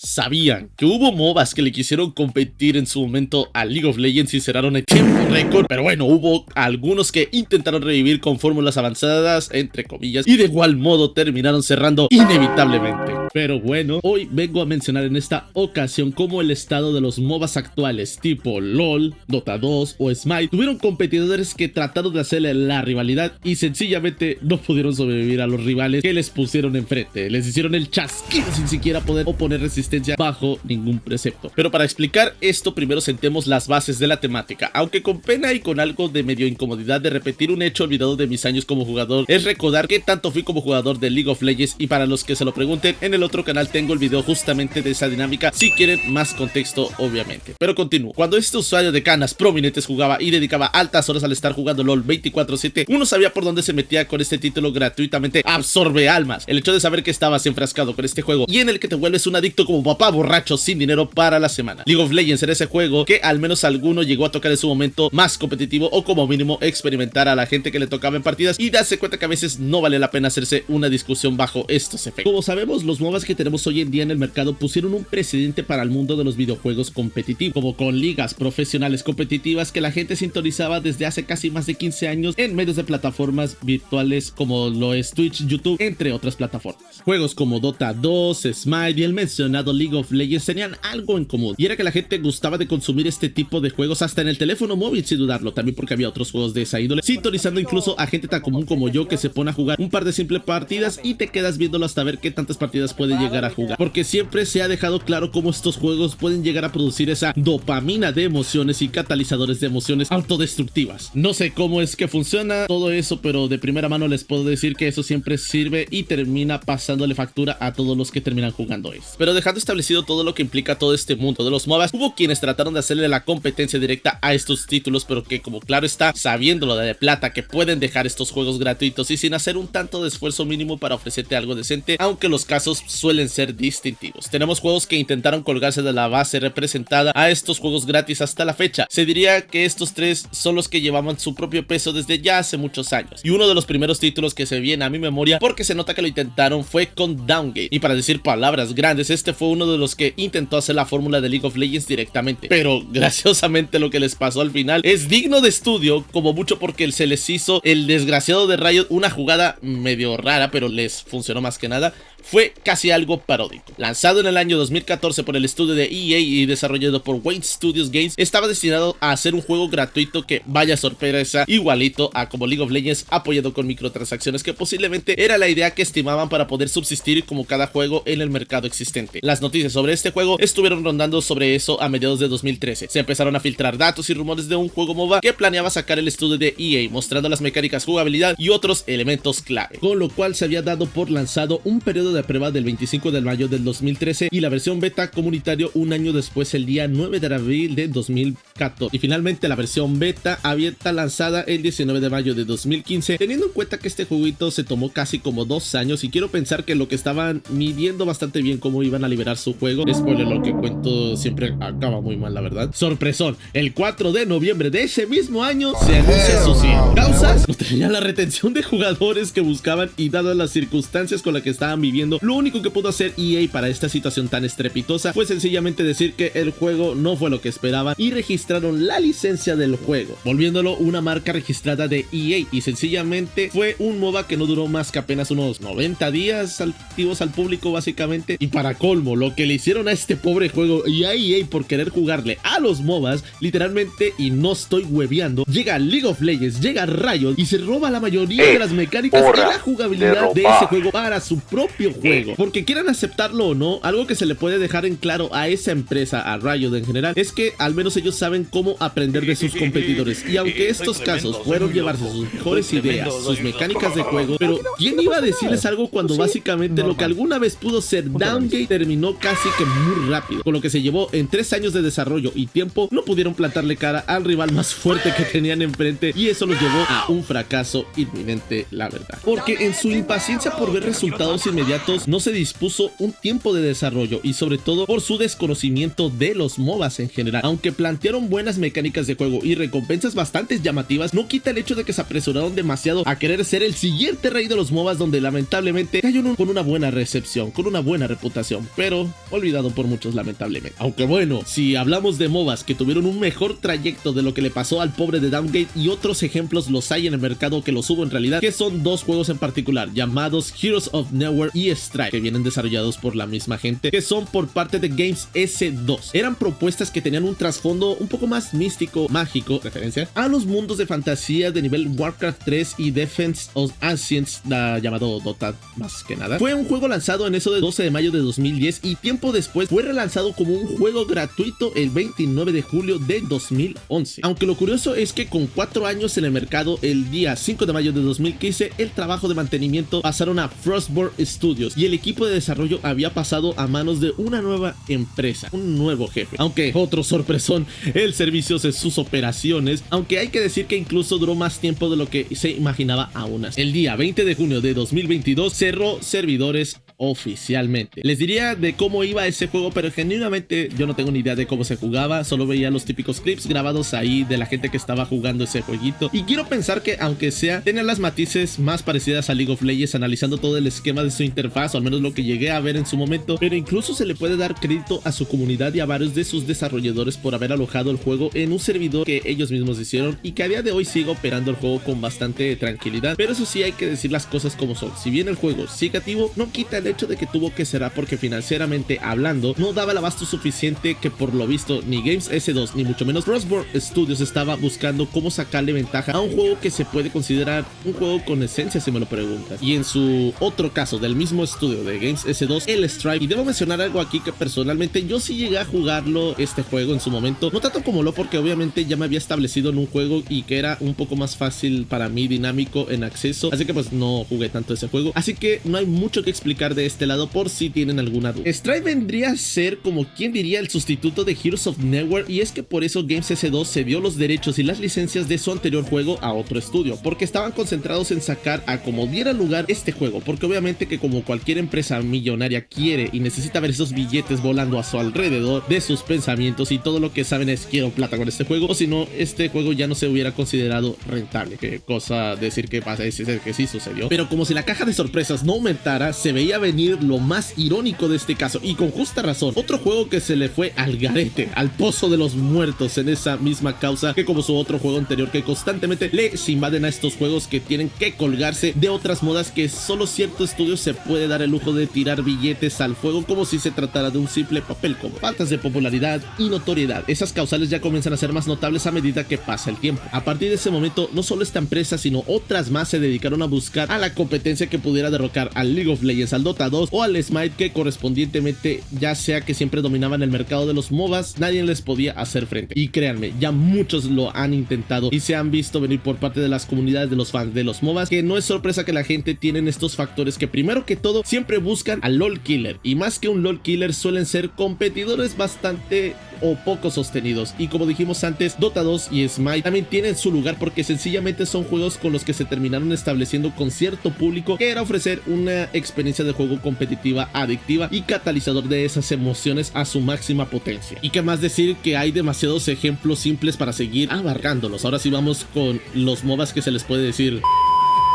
¿Sabían que hubo MOBAs que le quisieron competir en su momento a League of Legends y cerraron en tiempo récord? Pero bueno, hubo algunos que intentaron revivir con fórmulas avanzadas, entre comillas, y de igual modo terminaron cerrando inevitablemente. Pero bueno, hoy vengo a mencionar en esta ocasión cómo el estado de los MOBAs actuales tipo LOL, Dota 2 o Smite tuvieron competidores que trataron de hacerle la rivalidad y sencillamente no pudieron sobrevivir a los rivales que les pusieron enfrente. Les hicieron el chasquido sin siquiera poder oponer resistencia bajo ningún precepto. Pero para explicar esto, primero sentemos las bases de la temática. Aunque con pena y con algo de medio incomodidad de repetir un hecho olvidado de mis años como jugador, es recordar que tanto fui como jugador de League of Legends, y para los que se lo pregunten, en el otro canal tengo el video justamente de esa dinámica, si quieren más contexto obviamente. Pero continúo. Cuando este usuario de canas prominentes jugaba y dedicaba altas horas al estar jugando LOL 24/7, uno sabía por dónde se metía con este título gratuitamente absorbe almas. El hecho de saber que estabas enfrascado con este juego y en el que te vuelves un adicto como papá borracho sin dinero para la semana. League of Legends era ese juego que al menos alguno llegó a tocar en su momento más competitivo, o como mínimo experimentar a la gente que le tocaba en partidas y darse cuenta que a veces no vale la pena hacerse una discusión bajo estos efectos. Como sabemos, los MOBAs que tenemos hoy en día en el mercado pusieron un precedente para el mundo de los videojuegos competitivos, como con ligas profesionales competitivas que la gente sintonizaba desde hace casi más de 15 años en medios de plataformas virtuales como lo es Twitch, YouTube, entre otras plataformas. Juegos como Dota 2, Smite y el mencionado League of Legends tenían algo en común, y era que la gente gustaba de consumir este tipo de juegos hasta en el teléfono móvil, sin dudarlo, también porque había otros juegos de esa índole, sintonizando incluso a gente tan común como yo, que se pone a jugar un par de simples partidas y te quedas viéndolo hasta ver qué tantas partidas puede llegar a jugar, porque siempre se ha dejado claro cómo estos juegos pueden llegar a producir esa dopamina de emociones y catalizadores de emociones autodestructivas. No sé cómo es que funciona todo eso, pero de primera mano les puedo decir que eso siempre sirve y termina pasándole factura a todos los que terminan jugando esto. Pero dejando establecido todo lo que implica todo este mundo de los MOBAs, hubo quienes trataron de hacerle la competencia directa a estos títulos, pero que, como claro está, sabiéndolo de plata que pueden dejar estos juegos gratuitos y sin hacer un tanto de esfuerzo mínimo para ofrecerte algo decente, aunque los casos suelen ser distintivos. Tenemos juegos que intentaron colgarse de la base representada a estos juegos gratis hasta la fecha. Se diría que estos tres son los que llevaban su propio peso desde ya hace muchos años, y uno de los primeros títulos que se viene a mi memoria, porque se nota que lo intentaron, fue con Downgate, y para decir palabras grandes, este fue uno de los que intentó hacer la fórmula de League of Legends directamente, pero graciosamente lo que les pasó al final es digno de estudio, como mucho porque se les hizo el desgraciado de Riot una jugada medio rara, pero les funcionó más que nada. Fue casi algo paródico. Lanzado en el año 2014 por el estudio de EA y desarrollado por Wayne Studios Games, estaba destinado a ser un juego gratuito que, vaya sorpresa, igualito a como League of Legends, apoyado con microtransacciones, que posiblemente era la idea que estimaban para poder subsistir como cada juego en el mercado existente. Las noticias sobre este juego estuvieron rondando sobre eso a mediados de 2013. Se empezaron a filtrar datos y rumores de un juego MOBA que planeaba sacar el estudio de EA, mostrando las mecánicas, jugabilidad y otros elementos clave, con lo cual se había dado por lanzado un periodo de prueba del 25 de mayo del 2013 y la versión beta comunitario un año después, el día 9 de abril de 2014, y finalmente la versión beta abierta lanzada el 19 de mayo de 2015, teniendo en cuenta que este jueguito se tomó casi como 2 años, y quiero pensar que lo que estaban midiendo bastante bien cómo iban a liberar su juego. Spoiler, lo que cuento siempre acaba muy mal, la verdad. Sorpresón, el 4 de noviembre de ese mismo año se anuncia su cierre. ¿Causas? No tenía la retención de jugadores que buscaban, y dadas las circunstancias con las que estaban viviendo, lo único que pudo hacer EA para esta situación tan estrepitosa fue sencillamente decir que el juego no fue lo que esperaban, y registraron la licencia del juego, volviéndolo una marca registrada de EA, y sencillamente fue un MOBA que no duró más que apenas unos 90 días activos al público básicamente. Y para colmo, lo que le hicieron a este pobre juego y a EA por querer jugarle a los MOBAs, literalmente, y no estoy hueveando, llega League of Legends, llega Riot y se roba la mayoría de las mecánicas y la jugabilidad de ese juego para su propio juego. Porque quieran aceptarlo o no, algo que se le puede dejar en claro a esa empresa, a Riot en general, es que al menos ellos saben cómo aprender de sus competidores. Y aunque estos casos fueron llevarse sus mejores ideas, sus mecánicas de juego, pero ¿quién iba a decirles algo cuando básicamente lo que alguna vez pudo ser Downgate terminó casi que muy rápido? Con lo que se llevó en 3 años de desarrollo y tiempo, no pudieron plantarle cara al rival más fuerte que tenían enfrente, y eso los llevó a un fracaso inminente, la verdad. Porque en su impaciencia por ver resultados inmediatos inmediatos no se dispuso un tiempo de desarrollo y sobre todo por su desconocimiento de los MOBAs en general. Aunque plantearon buenas mecánicas de juego y recompensas bastante llamativas, no quita el hecho de que se apresuraron demasiado a querer ser el siguiente rey de los MOBAs, donde lamentablemente cayó con una buena recepción, con una buena reputación, pero olvidado por muchos lamentablemente. Aunque bueno, si hablamos de MOBAs que tuvieron un mejor trayecto de lo que le pasó al pobre de Downgate, y otros ejemplos los hay en el mercado que los hubo en realidad, que son dos juegos en particular llamados Heroes of Nowhere y Strife, que vienen desarrollados por la misma gente, que son por parte de Games S2. Eran propuestas que tenían un trasfondo un poco más místico, mágico, referencia a los mundos de fantasía de nivel Warcraft 3 y Defense of Ancients, llamado Dota más que nada. Fue un juego lanzado en eso de 12 de mayo de 2010 y tiempo después fue relanzado como un juego gratuito el 29 de julio de 2011. Aunque lo curioso es que con 4 años en el mercado, el día 5 de mayo de 2015, el trabajo de mantenimiento pasaron a Frostborn Studios y el equipo de desarrollo había pasado a manos de una nueva empresa, un nuevo jefe. Aunque otro sorpresón, el servicio de sus operaciones, aunque hay que decir que incluso duró más tiempo de lo que se imaginaba aún así. El día 20 de junio de 2022 cerró servidores oficialmente. Les diría de cómo iba ese juego, pero genuinamente yo no tengo ni idea de cómo se jugaba, solo veía los típicos clips grabados ahí de la gente que estaba jugando ese jueguito, y quiero pensar que aunque sea, tenía las matices más parecidas a League of Legends, analizando todo el esquema de su interfaz, o al menos lo que llegué a ver en su momento, pero incluso se le puede dar crédito a su comunidad y a varios de sus desarrolladores por haber alojado el juego en un servidor que ellos mismos hicieron y que a día de hoy sigue operando el juego con bastante tranquilidad. Pero eso sí, hay que decir las cosas como son. Si bien el juego sigue activo, no quita el hecho de que tuvo que cerrar porque financieramente hablando no daba el abasto suficiente, que por lo visto ni Games S2 ni mucho menos Frostborn Studios estaba buscando cómo sacarle ventaja a un juego que se puede considerar un juego con esencia, si me lo preguntas. Y en su otro caso del mismo estudio de Games S2, el Strife, y debo mencionar algo aquí que personalmente yo sí llegué a jugarlo este juego en su momento, no tanto como lo, porque obviamente ya me había establecido en un juego y que era un poco más fácil para mí, dinámico en acceso, así que pues no jugué tanto ese juego, así que no hay mucho que explicar de este lado por si tienen alguna duda. Strife vendría a ser, como quien diría, el sustituto de Heroes of Nowhere, y es que por eso Games S2 se dio los derechos y las licencias de su anterior juego a otro estudio, porque estaban concentrados en sacar a como diera lugar este juego, porque obviamente que como cualquier empresa millonaria quiere y necesita ver esos billetes volando a su alrededor de sus pensamientos, y todo lo que saben es quiero plata con este juego, o si no, este juego ya no se hubiera considerado rentable. Qué cosa decir que pasa, es que sí sucedió, pero como si la caja de sorpresas no aumentara, se veía venir lo más irónico de este caso, y con justa razón. Otro juego que se le fue al garete, al pozo de los muertos en esa misma causa que como su otro juego anterior, que constantemente les invaden a estos juegos que tienen que colgarse de otras modas que solo cierto estudio se puede dar el lujo de tirar billetes al fuego como si se tratara de un simple papel, con faltas de popularidad y notoriedad. Esas causales ya comienzan a ser más notables a medida que pasa el tiempo. A partir de ese momento, no solo esta empresa sino otras más se dedicaron a buscar a la competencia que pudiera derrocar al League of Legends, al Dota 2 o al Smite, que correspondientemente, ya sea que siempre dominaban el mercado de los MOBAs, nadie les podía hacer frente. Y créanme, ya muchos lo han intentado y se han visto venir por parte de las comunidades de los fans de los MOBAs, que no es sorpresa que la gente tienen estos factores que primero que todo siempre buscan al LOL Killer, y más que un LOL Killer suelen ser competidores bastante o poco sostenidos. Y como dijimos antes, Dota 2 y Smite también tienen su lugar porque sencillamente son juegos con los que se terminaron estableciendo con cierto público, que era ofrecer una experiencia de juego competitiva, adictiva y catalizador de esas emociones a su máxima potencia. Y qué más decir que hay demasiados ejemplos simples para seguir abarcándolos. Ahora sí vamos con los MOBAs que se les puede decir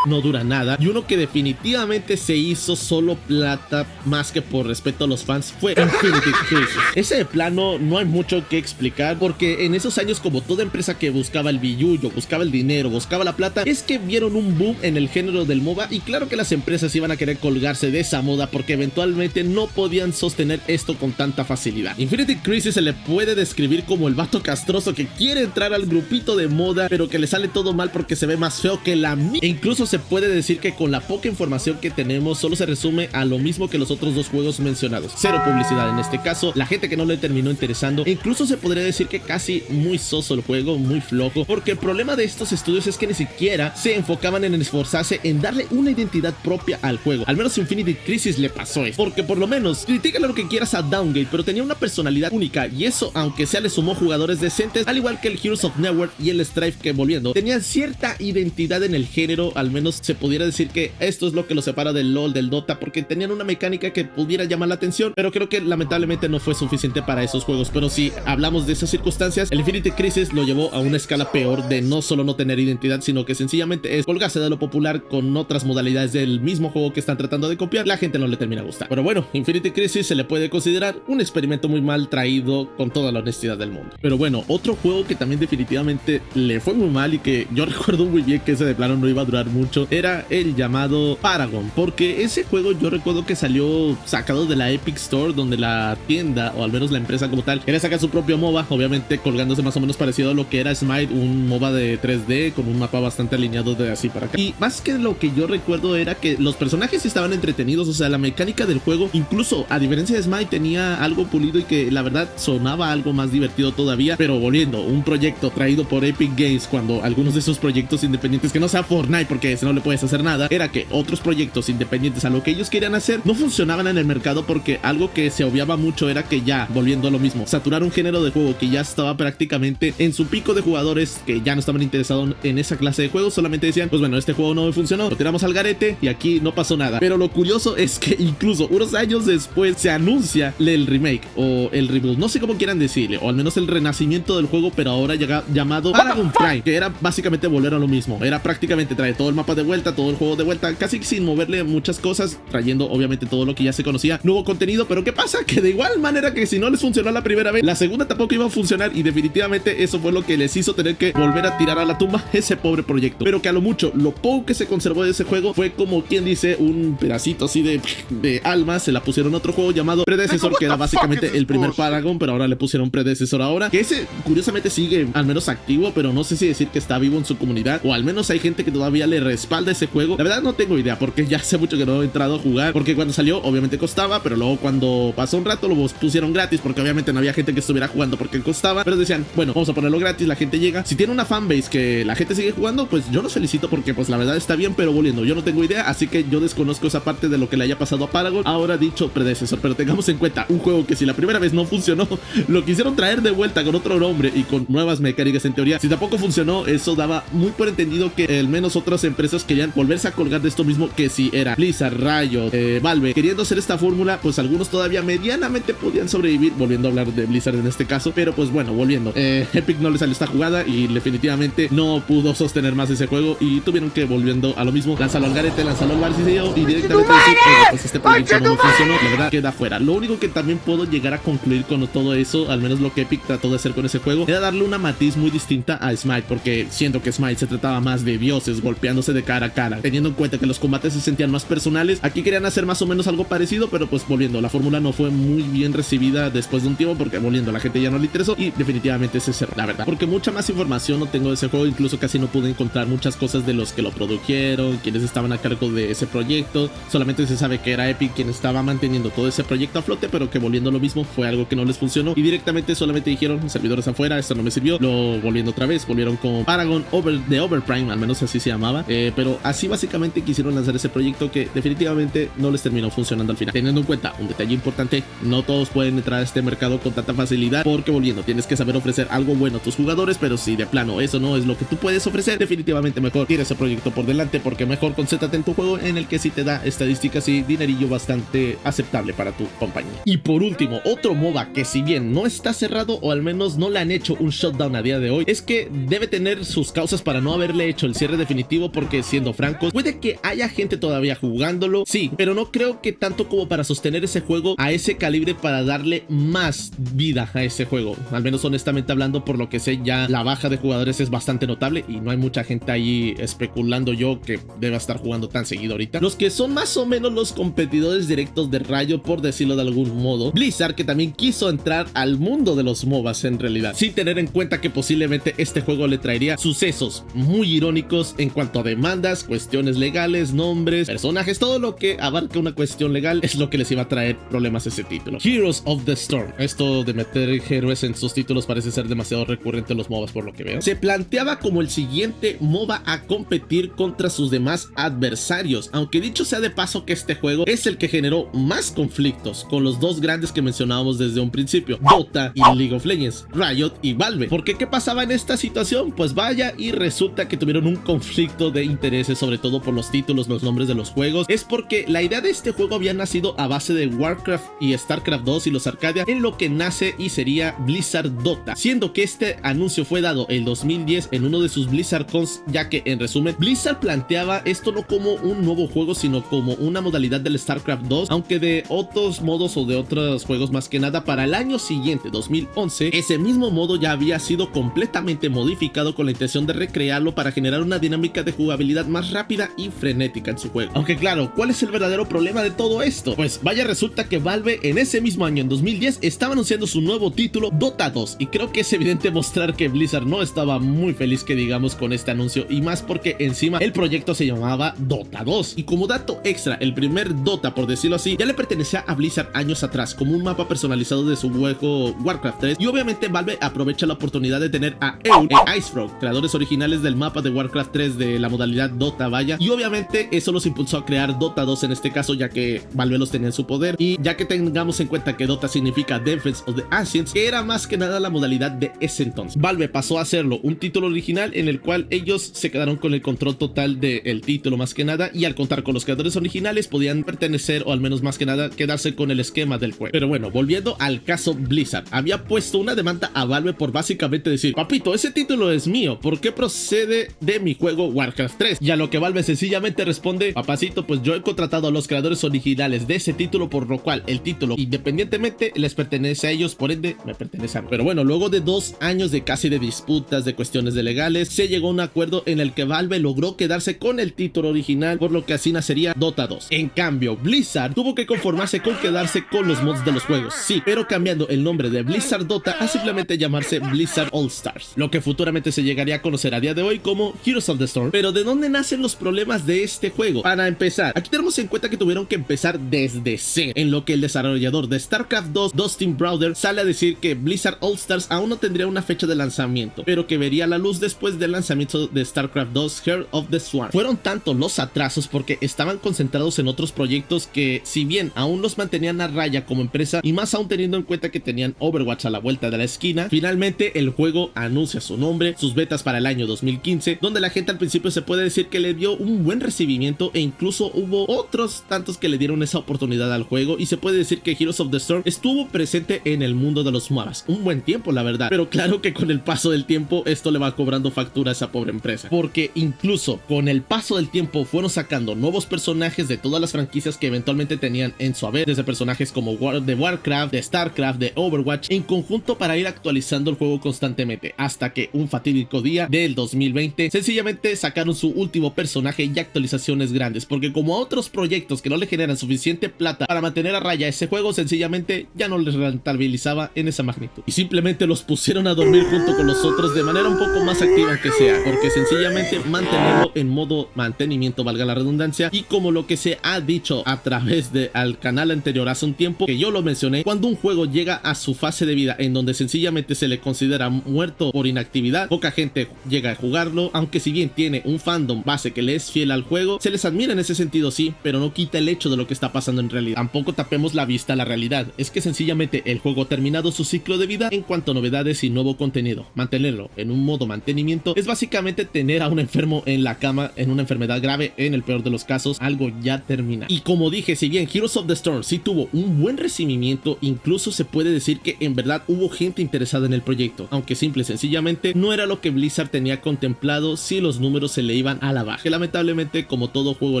no dura nada, y uno que definitivamente se hizo solo plata más que por respeto a los fans fue Infinity Crisis. Ese de plano no hay mucho que explicar, porque en esos años, como toda empresa que buscaba el billullo, buscaba el dinero, buscaba la plata, es que vieron un boom en el género del MOBA, y claro que las empresas iban a querer colgarse de esa moda porque eventualmente no podían sostener esto con tanta facilidad. Infinity Crisis se le puede describir como el vato castroso que quiere entrar al grupito de moda, pero que le sale todo mal porque se ve más feo que la mierda. E incluso se puede decir que con la poca información que tenemos solo se resume a lo mismo que los otros dos juegos mencionados: cero publicidad en este caso, la gente que no le terminó interesando, e incluso se podría decir que casi muy soso el juego, muy flojo, porque el problema de estos estudios es que ni siquiera se enfocaban en esforzarse en darle una identidad propia al juego. Al menos Infinity Crisis le pasó eso, porque por lo menos critícale lo que quieras a Downgate, pero tenía una personalidad única, y eso aunque sea le sumó jugadores decentes, al igual que el Heroes of Nowhere y el Strife, que volviendo tenían cierta identidad en el género, al menos menos se pudiera decir que esto es lo que lo separa del LoL, del Dota, porque tenían una mecánica que pudiera llamar la atención, pero creo que lamentablemente no fue suficiente para esos juegos. Pero si hablamos de esas circunstancias, el Infinity Crisis lo llevó a una escala peor de no solo no tener identidad, sino que sencillamente es colgarse de lo popular con otras modalidades del mismo juego que están tratando de copiar. La gente no le termina gustando. Pero bueno, Infinity Crisis se le puede considerar un experimento muy mal traído, con toda la honestidad del mundo. Pero bueno, otro juego que también definitivamente le fue muy mal y que yo recuerdo muy bien que ese de plano no iba a durar mucho, era el llamado Paragon, porque ese juego yo recuerdo que salió sacado de la Epic Store, donde la tienda, o al menos la empresa como tal, quería sacar su propio MOBA, obviamente colgándose más o menos parecido a lo que era Smite, un MOBA de 3D con un mapa bastante alineado de así para acá. Y más que lo que yo recuerdo era que los personajes estaban entretenidos, o sea, la mecánica del juego, incluso a diferencia de Smite, tenía algo pulido y que la verdad sonaba algo más divertido todavía. Pero volviendo, un proyecto traído por Epic Games, cuando algunos de esos proyectos independientes, que no sea Fortnite porque ese no le puedes hacer nada, era que otros proyectos independientes a lo que ellos querían hacer no funcionaban en el mercado, porque algo que se obviaba mucho era que ya, volviendo a lo mismo, saturar un género de juego que ya estaba prácticamente en su pico de jugadores que ya no estaban interesados en esa clase de juegos, solamente decían, pues bueno, este juego no me funcionó, lo tiramos al garete y aquí no pasó nada. Pero lo curioso es que incluso unos años después se anuncia el remake o el reboot, no sé cómo quieran decirle, o al menos el renacimiento del juego, pero ahora llamado Paragon Prime, que era básicamente volver a lo mismo. Era prácticamente traer todo el mapa de vuelta, todo el juego de vuelta, casi sin moverle muchas cosas, trayendo obviamente todo lo que ya se conocía, nuevo contenido. Pero ¿qué pasa? Que de igual manera que si no les funcionó la primera vez, la segunda tampoco iba a funcionar, y definitivamente eso fue lo que les hizo tener que volver a tirar a la tumba ese pobre proyecto. Pero que a lo mucho, lo poco que se conservó de ese juego fue, como quien dice, un pedacito así de alma. Se la pusieron a otro juego llamado Predecessor, que era básicamente el primer Paragon, pero ahora le pusieron Predecessor ahora, que ese curiosamente sigue al menos activo, pero no sé si decir que está vivo en su comunidad, o al menos hay gente que todavía le respalda ese juego. La verdad no tengo idea, porque ya hace mucho que no he entrado a jugar, porque cuando salió obviamente costaba, pero luego cuando pasó un rato lo pusieron gratis, porque obviamente no había gente que estuviera jugando porque costaba, pero decían, bueno, vamos a ponerlo gratis, la gente llega. Si tiene una fanbase que la gente sigue jugando, pues yo los felicito, porque pues la verdad está bien, pero volviendo, yo no tengo idea, así que yo desconozco esa parte de lo que le haya pasado a Paragon, ahora dicho Predecessor. Pero tengamos en cuenta, un juego que si la primera vez no funcionó, lo quisieron traer de vuelta con otro nombre y con nuevas mecánicas en teoría. Si tampoco funcionó, eso daba muy por entendido que al menos otras empresas querían volverse a colgar de esto mismo, que si era Blizzard, Riot, Valve, queriendo hacer esta fórmula, pues algunos todavía medianamente podían sobrevivir, volviendo a hablar de Blizzard en este caso. Pero pues bueno, volviendo, Epic no le salió esta jugada y definitivamente no pudo sostener más ese juego, y tuvieron que, volviendo a lo mismo, lanzarlo al garete, lanzarlo al barcillo y directamente decir, pues este proyecto no funcionó, la verdad queda fuera. Lo único que también puedo llegar a concluir con todo eso, al menos lo que Epic trató de hacer con ese juego, era darle una matiz muy distinta a Smite, porque siento que Smite se trataba más de dioses golpeándose de cara a cara, teniendo en cuenta que los combates se sentían más personales. Aquí querían hacer más o menos algo parecido, pero pues volviendo, la fórmula no fue muy bien recibida después de un tiempo, porque volviendo, la gente ya no le interesó y definitivamente se cerró, la verdad, porque mucha más información no tengo de ese juego. Incluso casi no pude encontrar muchas cosas de los que lo produjeron, quienes estaban a cargo de ese proyecto. Solamente se sabe que era Epic quien estaba manteniendo todo ese proyecto a flote, pero que volviendo a lo mismo fue algo que no les funcionó y directamente solamente dijeron, servidores afuera, esto no me sirvió. Lo volviendo otra vez, volvieron con Paragon de Overprime, al menos así se llamaba, pero así básicamente quisieron lanzar ese proyecto que definitivamente no les terminó funcionando al final. Teniendo en cuenta un detalle importante, no todos pueden entrar a este mercado con tanta facilidad, porque volviendo, tienes que saber ofrecer algo bueno a tus jugadores, pero si de plano eso no es lo que tú puedes ofrecer, definitivamente mejor tira ese proyecto por delante, porque mejor concéntrate en tu juego en el que sí te da estadísticas y dinerillo bastante aceptable para tu compañía. Y por último, otro MOBA que si bien no está cerrado, o al menos no le han hecho un shutdown a día de hoy, es que debe tener sus causas para no haberle hecho el cierre definitivo, porque siendo francos, puede que haya gente todavía jugándolo, sí, pero no creo que tanto como para sostener ese juego a ese calibre, para darle más vida a ese juego. Al menos honestamente hablando, por lo que sé, ya la baja de jugadores es bastante notable y no hay mucha gente ahí especulando yo que deba estar jugando tan seguido ahorita. Los que son más o menos los competidores directos de Riot, por decirlo de algún modo, Blizzard, que también quiso entrar al mundo de los MOBAs en realidad, sin tener en cuenta que posiblemente este juego le traería sucesos muy irónicos en cuanto a demandas, cuestiones legales, nombres, personajes, todo lo que abarca una cuestión legal es lo que les iba a traer problemas a ese título. Heroes of the Storm, esto de meter héroes en sus títulos parece ser demasiado recurrente en los MOBAs por lo que veo. Se planteaba como el siguiente MOBA a competir contra sus demás adversarios, aunque dicho sea de paso que este juego es el que generó más conflictos con los dos grandes que mencionábamos desde un principio, Dota y League of Legends, Riot y Valve. ¿Por qué? ¿Qué pasaba en esta situación? Pues vaya y resulta que tuvieron un conflicto de intereses, sobre todo por los títulos, los nombres de los juegos, es porque la idea de este juego había nacido a base de Warcraft y Starcraft 2 y los Arcadia, en lo que nace y sería Blizzard Dota, siendo que este anuncio fue dado el 2010 en uno de sus BlizzardCons, ya que en resumen Blizzard planteaba esto no como un nuevo juego, sino como una modalidad del Starcraft 2, aunque de otros modos o de otros juegos más que nada. Para el año siguiente, 2011, ese mismo modo ya había sido completamente modificado con la intención de recrearlo para generar una dinámica de jugabilidad más rápida y frenética en su juego. Aunque claro, ¿cuál es el verdadero problema de todo esto? Pues vaya, resulta que Valve en ese mismo año, en 2010, estaba anunciando su nuevo título, Dota 2, y creo que es evidente mostrar que Blizzard no estaba muy feliz, que digamos, con este anuncio, y más porque encima el proyecto se llamaba Dota 2. Y como dato extra, el primer Dota, por decirlo así, ya le pertenecía a Blizzard años atrás como un mapa personalizado de su juego Warcraft 3, y obviamente Valve aprovecha la oportunidad de tener a Eun e IceFrog, creadores originales del mapa de Warcraft 3 de la modalidad Dota, vaya, y obviamente eso los impulsó a crear Dota 2 en este caso, ya que Valve los tenía en su poder. Y ya que tengamos en cuenta que Dota significa Defense of the Ancients, que era más que nada la modalidad de ese entonces, Valve pasó a hacerlo un título original en el cual ellos se quedaron con el control total del título más que nada, y al contar con los creadores originales podían pertenecer, o al menos más que nada quedarse con el esquema del juego. Pero bueno, volviendo al caso, Blizzard había puesto una demanda a Valve por básicamente decir: papito, ese título es mío, ¿por qué procede de mi juego Warcraft 3? Y a lo que Valve sencillamente responde: papacito, pues yo he contratado a los creadores originales de ese título, por lo cual el título independientemente les pertenece a ellos, por ende me pertenece a mí. Pero bueno, luego de 2 años de casi de disputas, de cuestiones de legales, se llegó a un acuerdo en el que Valve logró quedarse con el título original, por lo que así nacería Dota 2. En cambio, Blizzard tuvo que conformarse con quedarse con los mods de los juegos, sí, pero cambiando el nombre de Blizzard Dota a simplemente llamarse Blizzard All Stars, lo que futuramente se llegaría a conocer a día de hoy como Heroes of the Storm. Pero ¿de dónde nacen los problemas de este juego? Para empezar, aquí tenemos en cuenta que tuvieron que empezar desde cero, en lo que el desarrollador de Starcraft 2, Dustin Browder, sale a decir que Blizzard All Stars aún no tendría una fecha de lanzamiento, pero que vería la luz después del lanzamiento de Starcraft 2, Heart of the Swarm. Fueron tanto los atrasos porque estaban concentrados en otros proyectos que, si bien aún los mantenían a raya como empresa, y más aún teniendo en cuenta que tenían Overwatch a la vuelta de la esquina, finalmente el juego anuncia su nombre, sus betas para el año 2015, donde la gente al principio se puede decir que le dio un buen recibimiento, e incluso hubo otros tantos que le dieron esa oportunidad al juego, y se puede decir que Heroes of the Storm estuvo presente en el mundo de los MOBAs un buen tiempo, la verdad. Pero claro que con el paso del tiempo esto le va cobrando factura a esa pobre empresa, porque incluso con el paso del tiempo fueron sacando nuevos personajes de todas las franquicias que eventualmente tenían en su haber, desde personajes como de Warcraft, de Starcraft, de Overwatch, en conjunto, para ir actualizando el juego constantemente, hasta que un fatídico día del 2020 sencillamente sacaron su último personaje y actualizaciones grandes, porque como a otros proyectos que no le generan suficiente plata para mantener a raya ese juego, sencillamente ya no les rentabilizaba en esa magnitud, y simplemente los pusieron a dormir junto con los otros de manera un poco más activa aunque sea, porque sencillamente mantenerlo en modo mantenimiento, valga la redundancia. Y como lo que se ha dicho a través de al canal anterior hace un tiempo, que yo lo mencioné, cuando un juego llega a su fase de vida en donde sencillamente se le considera muerto por inactividad, poca gente llega a jugarlo, aunque si bien tiene un fandom base que le es fiel al juego, se les admira en ese sentido, sí, pero no quita el hecho de lo que está pasando en realidad. Tampoco tapemos la vista a la realidad, es que sencillamente el juego ha terminado su ciclo de vida en cuanto a novedades y nuevo contenido. Mantenerlo en un modo mantenimiento es básicamente tener a un enfermo en la cama, en una enfermedad grave, en el peor de los casos, algo ya termina. Y como dije, si bien Heroes of the Storm sí tuvo un buen recibimiento, incluso se puede decir que en verdad hubo gente interesada en el proyecto, aunque simple y sencillamente no era lo que Blizzard tenía contemplado si los números se le iban a la baja. Que lamentablemente, como todo juego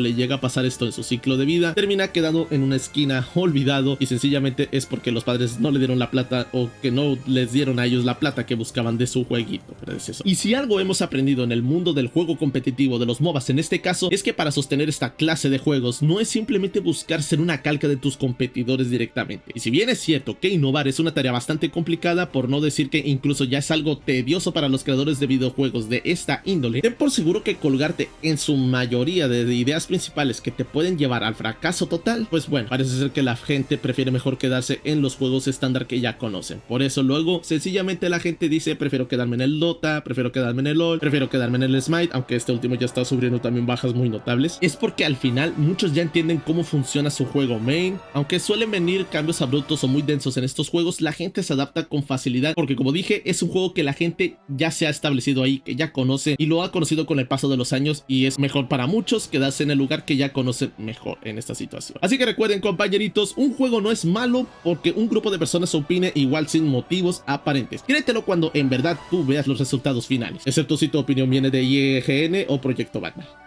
le llega a pasar esto en su ciclo de vida, termina quedando en una esquina olvidado, y sencillamente es porque los padres no le dieron la plata, o que no les dieron a ellos la plata que buscaban de su jueguito predecesor. Y si algo hemos aprendido en el mundo del juego competitivo, de los MOBAs en este caso, es que para sostener esta clase de juegos no es simplemente buscar ser una calca de tus competidores directamente. Y si bien es cierto que innovar es una tarea bastante complicada, por no decir que incluso ya es algo tedioso para los creadores de videojuegos de esta índole, ten por seguro que colgarte en su mayoría de ideas principales que te pueden llevar al fracaso total, pues bueno, parece ser que la gente prefiere mejor quedarse en los juegos estándar que ya conocen. Por eso luego sencillamente la gente dice: prefiero quedarme en el Dota, prefiero quedarme en el LoL, prefiero quedarme en el Smite, aunque este último ya está sufriendo también bajas muy notables. Es porque al final muchos ya entienden cómo funciona su juego main. Aunque suelen venir cambios abruptos o muy densos en estos juegos, la gente se adapta con facilidad, porque como dije, es un juego que la gente ya se ha establecido ahí, que ya conoce, y lo ha conocido con el paso de los años y es mejor para muchos quedarse en el lugar que ya conocen mejor en esta situación. Así que recuerden, compañeritos, un juego no es malo porque un grupo de personas opine igual sin motivos aparentes. Créetelo cuando en verdad tú veas los resultados finales, excepto si tu opinión viene de IGN o Proyecto Batman.